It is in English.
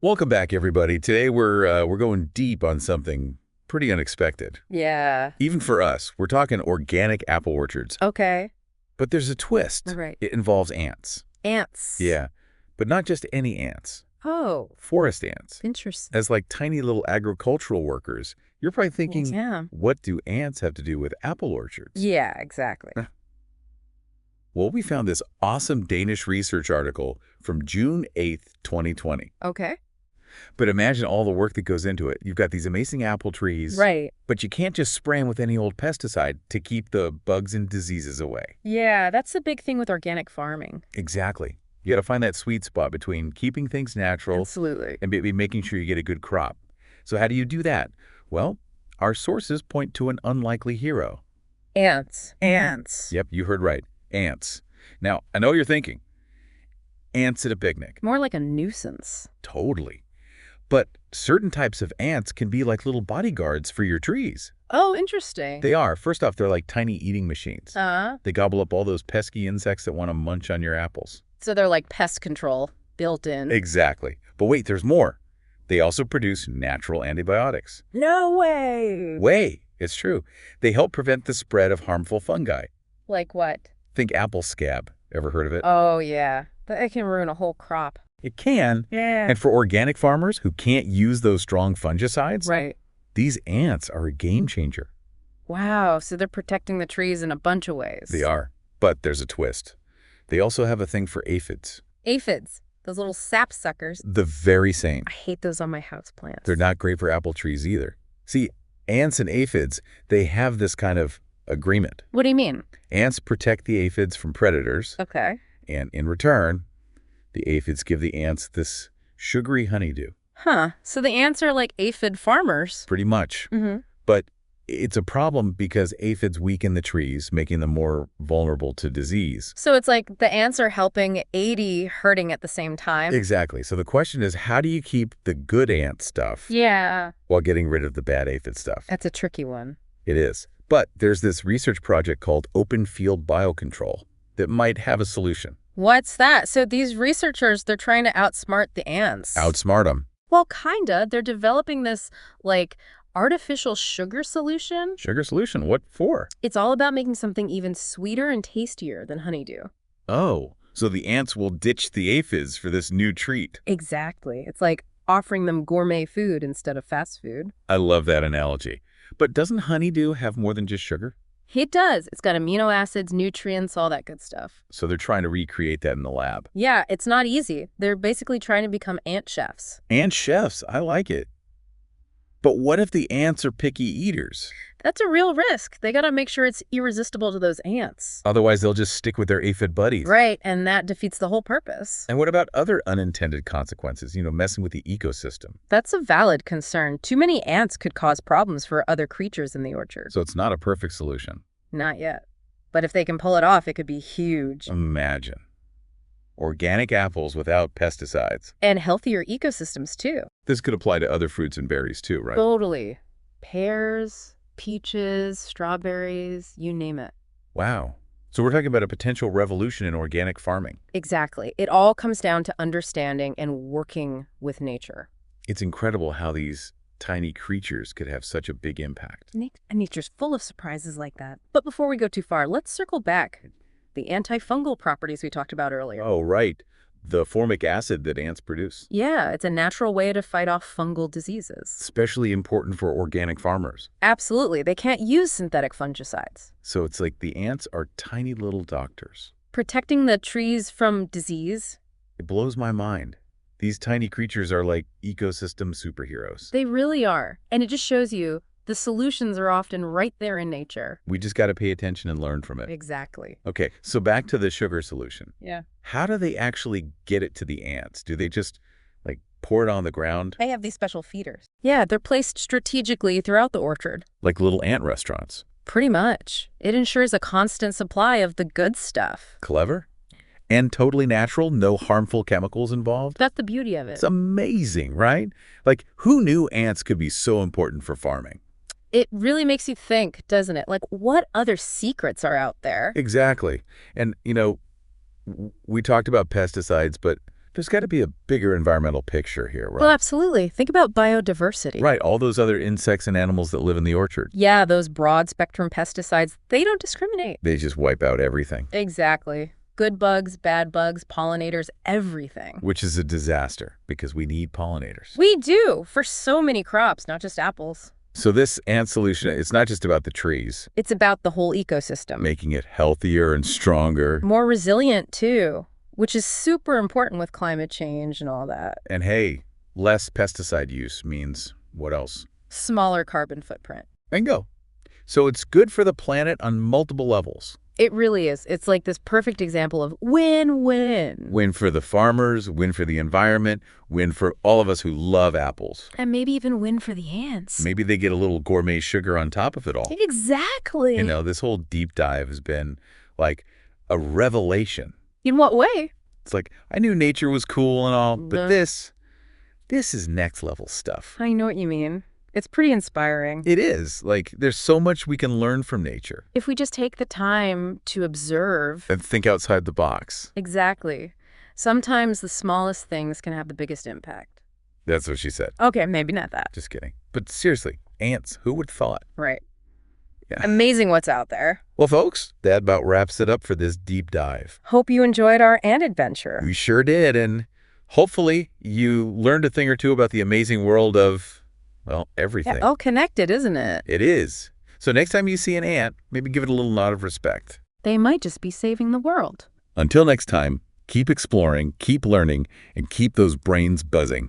Welcome back, everybody. Today we're going deep on something pretty unexpected. Yeah. Even for us, we're talking organic apple orchards. Okay. But there's a twist. Right. It involves ants. Ants. Yeah, but not just any ants. Oh, Forest ants. interesting. As like tiny little agricultural workers, you're probably thinking, Yeah. what do ants have to do with apple orchards? Yeah, exactly. Well, we found this awesome Danish research article from June 8th, 2020. Okay. But imagine all the work that goes into it. You've got these amazing apple trees. Right. But you can't just spray them with any old pesticide to keep the bugs and diseases away. Yeah, that's the big thing with organic farming. Exactly. You got to find that sweet spot between keeping things natural Absolutely. and making sure you get a good crop. So how do you do that? Well, our sources point to an unlikely hero. Ants. Ants. Yep, you heard right. Ants. Now, I know you're thinking, ants at a picnic. More like a nuisance. Totally. But certain types of ants can be like little bodyguards for your trees. Oh, interesting. They are. First off, they're like tiny eating machines. Uh-huh. They gobble up all those pesky insects that want to munch on your apples. So they're like pest control built in. Exactly. But wait, there's more. They also produce natural antibiotics. No way. It's true. They help prevent the spread of harmful fungi. Like what? Think apple scab. Ever heard of it? Oh, yeah. That can ruin a whole crop. It can. Yeah. And for organic farmers who can't use those strong fungicides, Right. these ants are a game changer. Wow. So they're protecting the trees in a bunch of ways. They are. But there's a twist. They also have a thing for aphids. Aphids. Those little sap suckers. The very same. I hate those on my houseplants. They're not great for apple trees either. See, ants and aphids, they have this kind of agreement. What do you mean? Ants protect the aphids from predators, Okay. and in return, the aphids give the ants this sugary honeydew. Huh. So the ants are like aphid farmers. Pretty much. Mm-hmm. But it's a problem because aphids weaken the trees, making them more vulnerable to disease. So it's like the ants are helping 80 hurting at the same time. Exactly. So the question is, how do you keep the good ant stuff Yeah. while getting rid of the bad aphid stuff? That's a tricky one. It is. But there's this research project called Field Biocontrol that might have a solution. What's that? So these researchers, they're trying to outsmart the ants. Outsmart them. Well, kinda. They're developing this, like, artificial sugar solution. Sugar solution? What for? It's all about making something even sweeter and tastier than honeydew. Oh, so the ants will ditch the aphids for this new treat. Exactly. It's like offering them gourmet food instead of fast food. I love that analogy. But doesn't honeydew have more than just sugar? It does. It's got amino acids, nutrients, all that good stuff. So they're trying to recreate that in the lab. Yeah, it's not easy. They're basically trying to become ant chefs. Ant chefs, I like it. But what if the ants are picky eaters? That's a real risk. They gotta make sure it's irresistible to those ants. Otherwise, they'll just stick with their aphid buddies. Right, and that defeats the whole purpose. And what about other unintended consequences, messing with the ecosystem? That's a valid concern. Too many ants could cause problems for other creatures in the orchard. So it's not a perfect solution. Not yet. But if they can pull it off, it could be huge. Imagine. Organic apples without pesticides. And healthier ecosystems, too. This could apply to other fruits and berries too, right? Totally. Pears, peaches, strawberries, you name it. Wow. So we're talking about a potential revolution in organic farming. Exactly. It all comes down to understanding and working with nature. It's incredible how these tiny creatures could have such a big impact. Nature's full of surprises like that. But before we go too far, let's circle back. The antifungal properties we talked about earlier. Oh, right. The formic acid that ants produce. Yeah, it's a natural way to fight off fungal diseases. Especially important for organic farmers. Absolutely. They can't use synthetic fungicides. So it's like the ants are tiny little doctors. Protecting the trees from disease. It blows my mind. These tiny creatures are like ecosystem superheroes. They really are. And it just shows you the solutions are often right there in nature. We just got to pay attention and learn from it. Exactly. Okay, so back to the sugar solution. Yeah. How do they actually get it to the ants? Do they just, pour it on the ground? They have these special feeders. Yeah, they're placed strategically throughout the orchard. Like little ant restaurants. Pretty much. It ensures a constant supply of the good stuff. Clever? And totally natural? No harmful chemicals involved? That's the beauty of it. It's amazing, right? Who knew ants could be so important for farming? It really makes you think, doesn't it? Like, what other secrets are out there? Exactly. And, we talked about pesticides, but There's got to be a bigger environmental picture here, right? Well, absolutely. Think about biodiversity. Right, all those other insects and animals that live in the orchard. Yeah, those broad-spectrum pesticides, they don't discriminate. They just wipe out everything. Exactly. Good bugs, bad bugs, pollinators, everything. Which is a disaster, because we need pollinators. We do, for so many crops, not just apples. So this ant solution, it's not just about the trees. It's about the whole ecosystem. Making it healthier and stronger. More resilient, too, which is super important with climate change and all that. And hey, less pesticide use means what else? Smaller carbon footprint. Bingo. So it's good for the planet on multiple levels. It really is. It's like this perfect example of win-win. Win for the farmers, win for the environment, win for all of us who love apples. And maybe even win for the ants. Maybe they get a little gourmet sugar on top of it all. Exactly. You know, this whole deep dive has been like a revelation. In what way? It's like, I knew nature was cool and all, but this is next level stuff. I know what you mean. It's pretty inspiring. It is. Like, there's so much we can learn from nature. If we just take the time to observe. And think outside the box. Exactly. Sometimes the smallest things can have the biggest impact. That's what she said. Okay, maybe not that. Just kidding. But seriously, ants, who would have thought? Right. Yeah. Amazing what's out there. Well, folks, that about wraps it up for this deep dive. Hope you enjoyed our ant adventure. We sure did, and hopefully you learned a thing or two about the amazing world of, well, everything. Yeah, all connected, isn't it? It is. So next time you see an ant, maybe give it a little nod of respect. They might just be saving the world. Until next time, keep exploring, keep learning, and keep those brains buzzing.